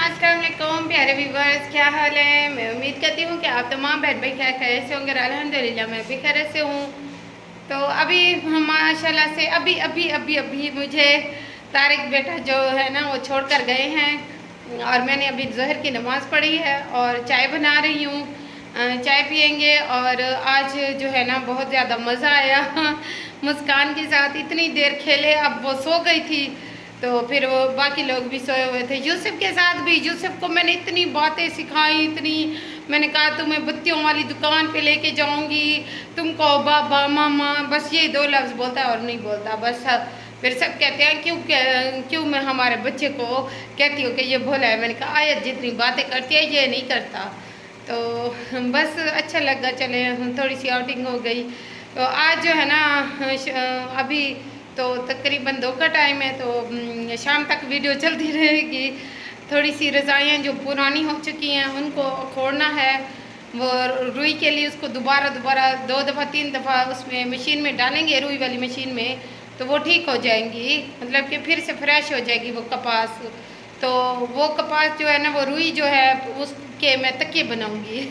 अस्सलाम वालेकुम प्यारे व्यूवर्स, क्या हाल है। मैं उम्मीद करती हूँ कि आप तमाम बहन भाई खैर से होंगे। अल्हम्दुलिल्लाह मैं भी खैर से हूँ। तो अभी हम माशाल्लाह से अभी अभी अभी अभी मुझे तारिक बेटा जो है ना वो छोड़ कर गए हैं और मैंने अभी ज़ोहर की नमाज़ पढ़ी है और चाय बना रही हूँ। चाय पियेंगे और आज जो है ना बहुत ज़्यादा मज़ा आया मुस्कान के साथ इतनी देर खेले। अब वो सो गई थी तो फिर वो बाकी लोग भी सोए हुए थे। यूसुफ के साथ भी, यूसुफ को मैंने इतनी बातें सिखाई, इतनी मैंने कहा तुम्हें बत्तियों वाली दुकान पे लेके जाऊंगी, तुमको बाबा मामा, बस ये दो लफ्ज़ बोलता है और नहीं बोलता बस। फिर सब कहते हैं क्यों मैं हमारे बच्चे को कहती हूँ कि ये भोला है। मैंने कहा आयत जितनी बातें करती है ये नहीं करता। तो बस अच्छा लगा, चले थोड़ी सी आउटिंग हो गई। तो आज जो है ना अभी तो तकरीबन 2 का टाइम है तो शाम तक वीडियो चलती रहेगी। थोड़ी सी रज़ाइयाँ जो पुरानी हो चुकी हैं उनको खोड़ना है। वो रुई के लिए उसको दोबारा 2 दफ़ा 3 दफ़ा उसमें मशीन में डालेंगे, रुई वाली मशीन में, तो वो ठीक हो जाएंगी, मतलब कि फिर से फ्रेश हो जाएगी वो कपास। तो वो कपास जो है ना वो रुई जो है उसके मैं तकिए बनाऊंगी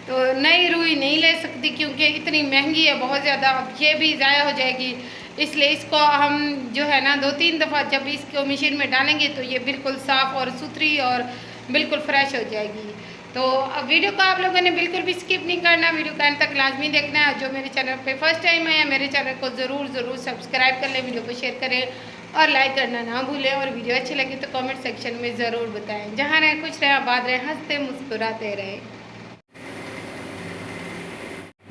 तो नई रुई नहीं ले सकती क्योंकि इतनी महंगी है बहुत ज़्यादा। अब ये भी ज़ाया हो जाएगी, इसलिए इसको हम जो है ना 2-3 दफ़ा जब इसको मशीन में डालेंगे तो ये बिल्कुल साफ़ और सुथरी और बिल्कुल फ्रेश हो जाएगी। तो अब वीडियो को आप लोगों ने बिल्कुल भी स्किप नहीं करना, वीडियो का अंत तक लाजमी देखना है। जो मेरे चैनल पे फर्स्ट टाइम आया मेरे चैनल को ज़रूर सब्सक्राइब कर लें, वीडियो को शेयर करें और लाइक करना ना भूलें। और वीडियो अच्छी लगी तो कमेंट सेक्शन में ज़रूर बताएँ। जहाँ रहें खुश रहें, आबाद रहें, हंसते मुस्कुराते रहें।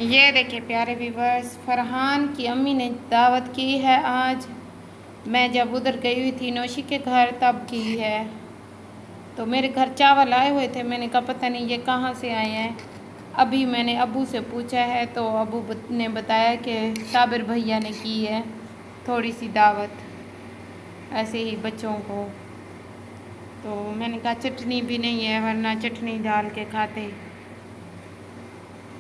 ये देखिए प्यारे व्यूवर्स, फरहान की अम्मी ने दावत की है आज। मैं जब उधर गई हुई थी नौशी के घर तब की है। तो मेरे घर चावल आए हुए थे, मैंने कहा पता नहीं ये कहाँ से आए हैं। अभी मैंने अबू से पूछा है तो अबू ने बताया कि साबिर भैया ने की है थोड़ी सी दावत ऐसे ही बच्चों को। तो मैंने कहा चटनी भी नहीं है वरना चटनी डाल के खाते।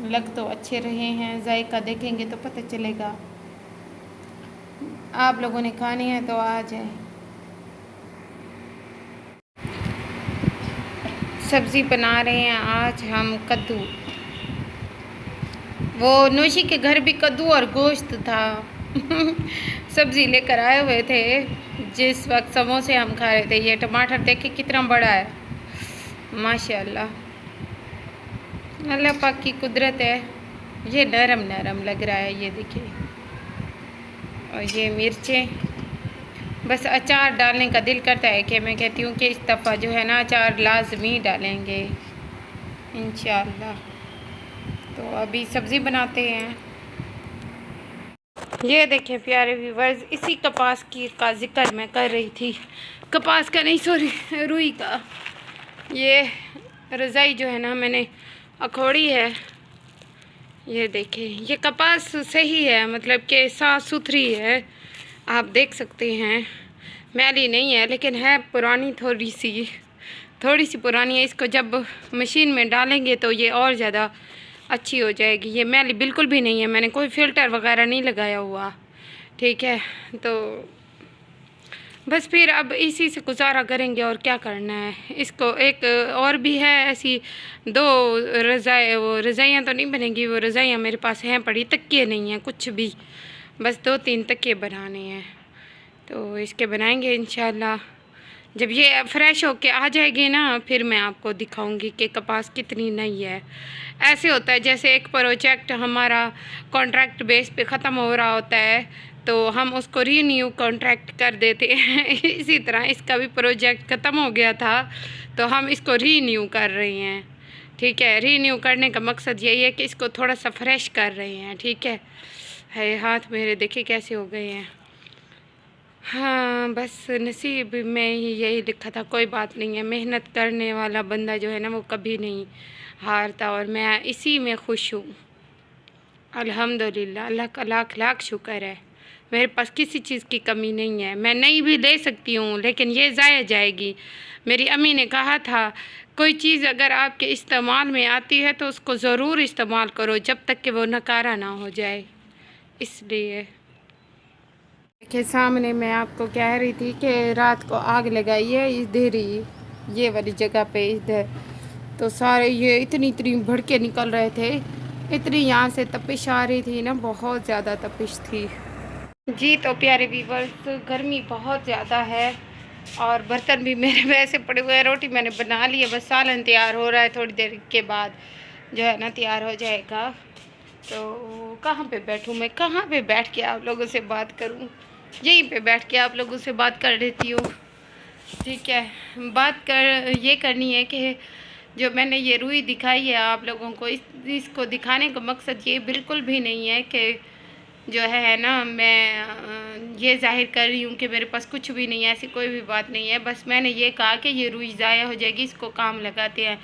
लग तो अच्छे रहे हैं, जायका देखेंगे तो पता चलेगा। आप लोगों ने खानी है तो आ जाए। सब्ज़ी बना रहे हैं आज हम कद्दू। वो नौशी के घर भी कद्दू और गोश्त था सब्ज़ी लेकर आए हुए थे जिस वक्त समोसे हम खा रहे थे। ये टमाटर देखिए कितना बड़ा है माशाल्लाह, अल्लाह पाक की कुदरत है। ये नरम नरम लग रहा है, ये देखिए। और ये मिर्चें, बस अचार डालने का दिल करता है कि मैं कहती हूँ कि इस दफ़ा जो है ना अचार लाजमी डालेंगे इंशाअल्लाह। तो अभी सब्ज़ी बनाते हैं। ये देखिए प्यारे व्यूवर्स, इसी कपास की का जिक्र मैं कर रही थी, कपास का नहीं सॉरी रुई का। ये रज़ाई जो है ना मैंने अखोड़ी है। ये देखिए ये कपास सही है, मतलब कि साफ़ सुथरी है, आप देख सकते हैं, मैली नहीं है लेकिन है पुरानी, थोड़ी सी पुरानी है। इसको जब मशीन में डालेंगे तो ये और ज़्यादा अच्छी हो जाएगी। ये मैली बिल्कुल भी नहीं है, मैंने कोई फ़िल्टर वगैरह नहीं लगाया हुआ, ठीक है। तो बस फिर अब इसी से गुजारा करेंगे और क्या करना है। इसको एक और भी है ऐसी 2 रज़ाइयाँ तो नहीं बनेंगी, वो रज़ाइयाँ मेरे पास हैं पड़ी, तकिए नहीं हैं कुछ भी, बस 2-3 तकिए बनाने हैं। तो इसके बनाएंगे इंशाल्लाह। जब ये फ्रेश होके आ जाएगी ना फिर मैं आपको दिखाऊंगी कि कपास कितनी नई है। ऐसे होता है जैसे एक प्रोजेक्ट हमारा कॉन्ट्रैक्ट बेस पे ख़त्म हो रहा होता है तो हम उसको रीन्यू कॉन्ट्रैक्ट कर देते हैं इसी तरह इसका भी प्रोजेक्ट ख़त्म हो गया था तो हम इसको रीन्यू कर रहे हैं, ठीक है। रीन्यू करने का मकसद यही है कि इसको थोड़ा सा फ्रेश कर रहे हैं, ठीक है। हाथ मेरे देखिए कैसे हो गए हैं। हाँ बस नसीब में ही यही लिखा था, कोई बात नहीं है। मेहनत करने वाला बंदा जो है ना वो कभी नहीं हारता और मैं इसी में खुश हूँ अल्हम्दुलिल्लाह। अल्लाह का लाख लाख शुक्र है, मेरे पास किसी चीज़ की कमी नहीं है। मैं नहीं भी ले सकती हूँ लेकिन ये ज़ाया जाएगी। मेरी अम्मी ने कहा था कोई चीज़ अगर आपके इस्तेमाल में आती है तो उसको ज़रूर इस्तेमाल करो जब तक कि वो नकारा ना हो जाए। इसलिए देखिए सामने मैं आपको कह रही थी कि रात को आग लगाई है इधर ही, ये वाली जगह पे इधर तो सारे ये इतनी इतनी भड़के निकल रहे थे, इतनी यहाँ से तपिश आ रही थी ना, बहुत ज़्यादा तपिश थी जी। तो प्यारे व्यूअर्स, गर्मी बहुत ज़्यादा है और बर्तन भी मेरे वैसे पड़े हुए हैं। रोटी मैंने बना ली है, बस सालन तैयार हो रहा है, थोड़ी देर के बाद जो है ना तैयार हो जाएगा। तो कहाँ पे बैठूँ मैं, कहाँ पे बैठ के आप लोगों से बात करूँ, यहीं पे बैठ के आप लोगों से बात कर लेती हूँ। ठीक है, बात ये करनी है कि जो मैंने ये रूई दिखाई है आप लोगों को, इसको दिखाने का मकसद ये बिल्कुल भी नहीं है कि जो है ना मैं ये जाहिर कर रही हूँ कि मेरे पास कुछ भी नहीं है, ऐसी कोई भी बात नहीं है। बस मैंने ये कहा कि ये रूई ज़ाया हो जाएगी, इसको काम लगाते हैं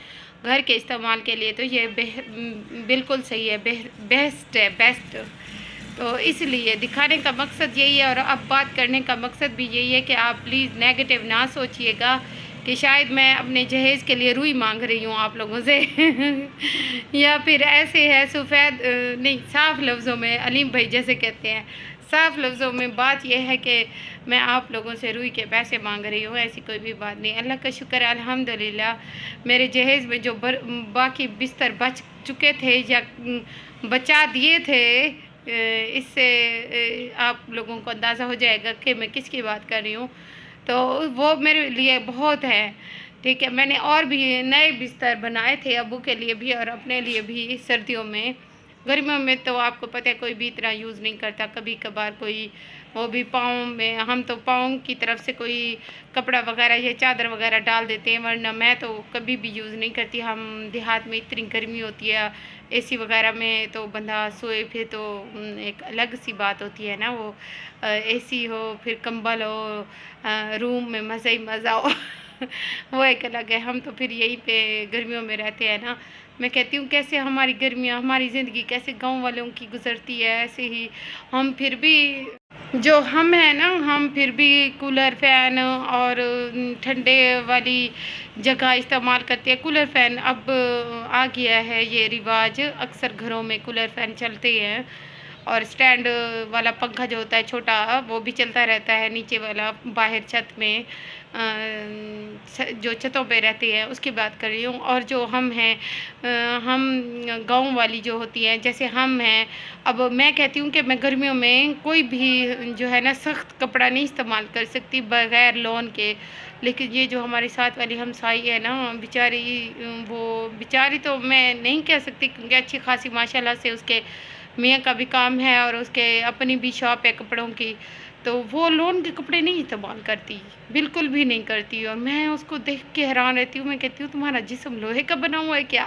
घर के इस्तेमाल के लिए, तो ये बिल्कुल सही है, बेस्ट है, बेस्ट। तो इसलिए दिखाने का मकसद यही है और अब बात करने का मकसद भी यही है कि आप प्लीज़ नेगेटिव ना सोचिएगा कि शायद मैं अपने जहेज़ के लिए रुई मांग रही हूँ आप लोगों से या फिर ऐसे है सफ़ेद, नहीं, साफ़ लफ्ज़ों में अलीम भाई जैसे कहते हैं, साफ़ लफ्ज़ों में बात यह है कि मैं आप लोगों से रुई के पैसे मांग रही हूँ, ऐसी कोई भी बात नहीं। अल्लाह का शुक्र है, अल्हम्दुलिल्लाह मेरे जहेज़ में जो बाकी बिस्तर बच चुके थे या बचा दिए थे, इससे आप लोगों को अंदाज़ा हो जाएगा कि मैं किसकी बात कर रही हूँ। तो वो मेरे लिए बहुत है। ठीक है, मैंने और भी नए बिस्तर बनाए थे अबू के लिए भी और अपने लिए भी सर्दियों में। गर्मियों में तो आपको पता है कोई भी इतना यूज़ नहीं करता, कभी कभार कोई, वो भी पाँव में, हम तो पाँव की तरफ से कोई कपड़ा वगैरह या चादर वगैरह डाल देते हैं, वरना मैं तो कभी भी यूज़ नहीं करती। हम देहात में इतनी गर्मी होती है, एसी वगैरह में तो बंदा सोए फिर तो एक अलग सी बात होती है ना, वो एसी हो फिर कंबल हो, रूम में मज़ा ही मज़ा हो वो एक अलग है। हम तो फिर यहीं पे गर्मियों में रहते हैं ना। मैं कहती हूँ कैसे हमारी गर्मियाँ, हमारी ज़िंदगी कैसे गांव वालों की गुजरती है, ऐसे ही हम फिर भी जो हम हैं ना, हम फिर भी कूलर फ़ैन और ठंडे वाली जगह इस्तेमाल करते हैं। कूलर फ़ैन अब आ गया है ये रिवाज, अक्सर घरों में कूलर फ़ैन चलते हैं और स्टैंड वाला पंखा जो होता है छोटा, वो भी चलता रहता है। नीचे वाला बाहर छत में जो छतों पे रहते हैं उसकी बात कर रही हूँ। और जो हम हैं, हम गांव वाली जो होती हैं, जैसे हम हैं, अब मैं कहती हूँ कि मैं गर्मियों में कोई भी जो है ना सख्त कपड़ा नहीं इस्तेमाल कर सकती बग़ैर लोन के। लेकिन ये जो हमारे साथ वाली हमसाई है ना बेचारी, वो बेचारी तो मैं नहीं कह सकती क्योंकि अच्छी खासी माशाल्लाह से उसके मियाँ का भी काम है और उसके अपनी भी शॉप है कपड़ों की, तो वो लोन के कपड़े नहीं इस्तेमाल करती, बिल्कुल भी नहीं करती। और मैं उसको देख के हैरान रहती हूँ, मैं कहती हूँ तुम्हारा जिस्म लोहे का बना हुआ है क्या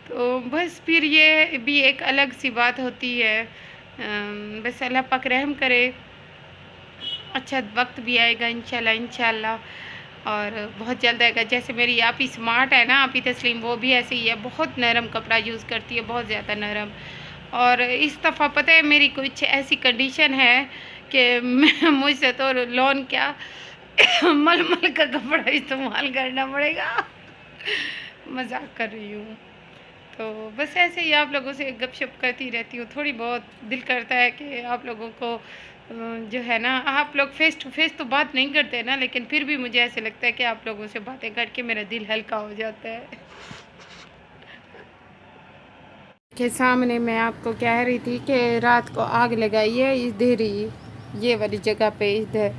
तो बस फिर ये भी एक अलग सी बात होती है। बस अल्लाह पाक रहम करे, अच्छा वक्त भी आएगा इंशाल्लाह, इंशाल्लाह और बहुत जल्द आएगा। जैसे मेरी आप ही स्मार्ट है ना, आप ही तस्लीम, वो भी ऐसे ही है, बहुत नरम कपड़ा यूज़ करती है, बहुत ज़्यादा नरम। और इस दफ़ा पता है मेरी कुछ ऐसी कंडीशन है कि मुझसे तो लोन क्या मलमल का कपड़ा इस्तेमाल करना पड़ेगा मजाक कर रही हूँ। तो बस ऐसे ही आप लोगों से गपशप करती रहती हूँ, थोड़ी बहुत दिल करता है कि आप लोगों को जो है ना, आप लोग फेस टू फेस तो बात नहीं करते ना, लेकिन फिर भी मुझे ऐसे लगता है कि आप लोगों से बातें करके मेरा दिल हल्का हो जाता है। के सामने मैं आपको कह रही थी कि रात को आग लगाई है इधर ही, ये वाली जगह पे इधर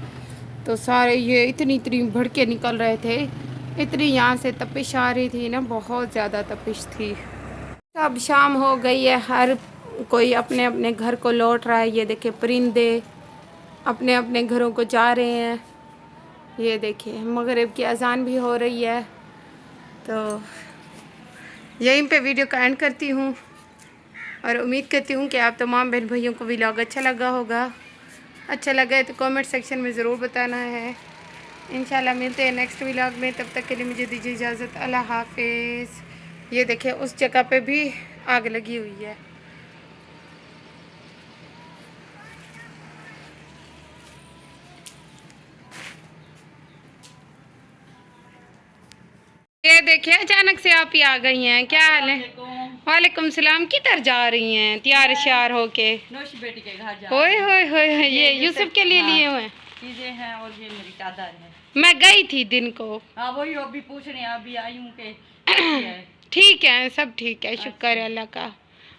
तो सारे ये इतनी इतनी भड़के निकल रहे थे, इतनी यहाँ से तपिश आ रही थी ना, बहुत ज़्यादा तपिश थी। अब शाम हो गई है, हर कोई अपने अपने घर को लौट रहा है। ये देखिए परिंदे अपने अपने घरों को जा रहे हैं। ये देखिए मगरिब की अजान भी हो रही है। तो यहीं पे वीडियो का एंड करती हूँ और उम्मीद करती हूँ कि आप तमाम बहन भाइयों को व्लॉग अच्छा लगा होगा। अच्छा लगा है तो कमेंट सेक्शन में ज़रूर बताना है। इंशाल्लाह मिलते हैं नेक्स्ट व्लॉग में, तब तक के लिए मुझे दीजिए इजाज़त। अल्लाह हाफिज़। ये देखिए उस जगह पे भी आग लगी हुई है। ये देखिए अचानक से आप ही आ गई हैं, क्या हाल है? वालेकुम सलाम। किधर जा रही हैं तैयार श्यार होके? नौशी बेटी के घर जा होए होए होए, ये यूसुफ के लिए लिए हुए चीजें हैं और ये मेरी चादर है। मैं गई थी दिन को। हाँ वही अभी पूछने अभी आई हूँ कि कैसी है? ठीक है, सब ठीक है, शुक्र है अल्लाह का।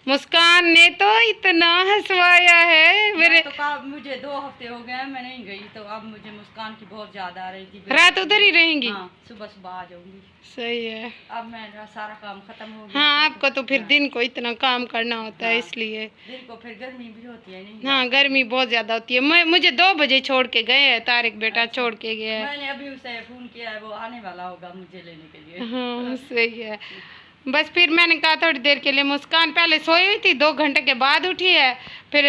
मुस्कान ने तो इतना हंसवाया है मेरे। तो कहा मुझे 2 हफ्ते हो गए मैं नहीं गई, तो अब मुझे मुस्कान की बहुत ज्यादा आ रही थी। रात उधर ही रहेंगी? हाँ, सुबह सुबह आ जाऊंगी। सही है। अब मेरा सारा काम खत्म हो गया। हाँ, आपको तो फिर दिन को इतना काम करना होता है, इसलिए। दिन को फिर गर्मी भी होती है नहीं? हाँ, गर्मी बहुत ज्यादा होती है। मुझे 2 बजे छोड़ के गए हैं, तारिक बेटा छोड़ के गया है। मैंने अभी उसे फोन किया है, वो आने वाला होगा मुझे लेने के लिए। हाँ सही है। बस फिर मैंने कहा थोड़ी देर के लिए। मुस्कान पहले सोई हुई थी, 2 घंटे के बाद उठी है। फिर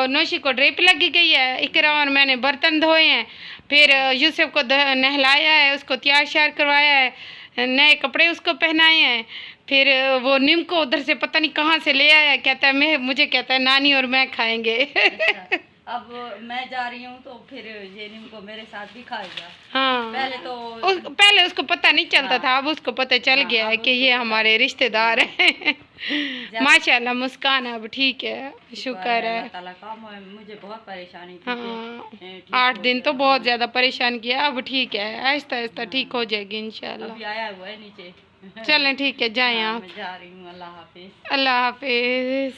नौशी को ड्रिप लगी गई है, इकरा और मैंने बर्तन धोए हैं। फिर यूसुफ को नहलाया है, उसको तैयार श्यार करवाया है, नए कपड़े उसको पहनाए हैं। फिर वो नीम को उधर से पता नहीं कहाँ से ले आया, कहता है मुझे कहता है नानी और मैं खाएंगे। अच्छा, अब मैं जा रही हूँ तो फिर ये नीम को मेरे साथ भी खाएगा। हाँ, पहले उसको पता नहीं चलता था, अब उसको पता चल गया है कि ये हमारे रिश्तेदार हैं। माशाल्लाह मुस्कान अब ठीक है, शुक्र है। मुझे बहुत परेशानी थी। हाँ, 8 दिन तो बहुत ज़्यादा परेशान किया, अब ठीक है, आहिस्ता आहिस्ता ठीक हो जाएगी इंशाल्लाह। अभी आया हुआ है नीचे। चलें ठीक है, जाएं आप। मैं जा रही हूँ। अल्लाह हाफिज। अल्लाह हाफिज।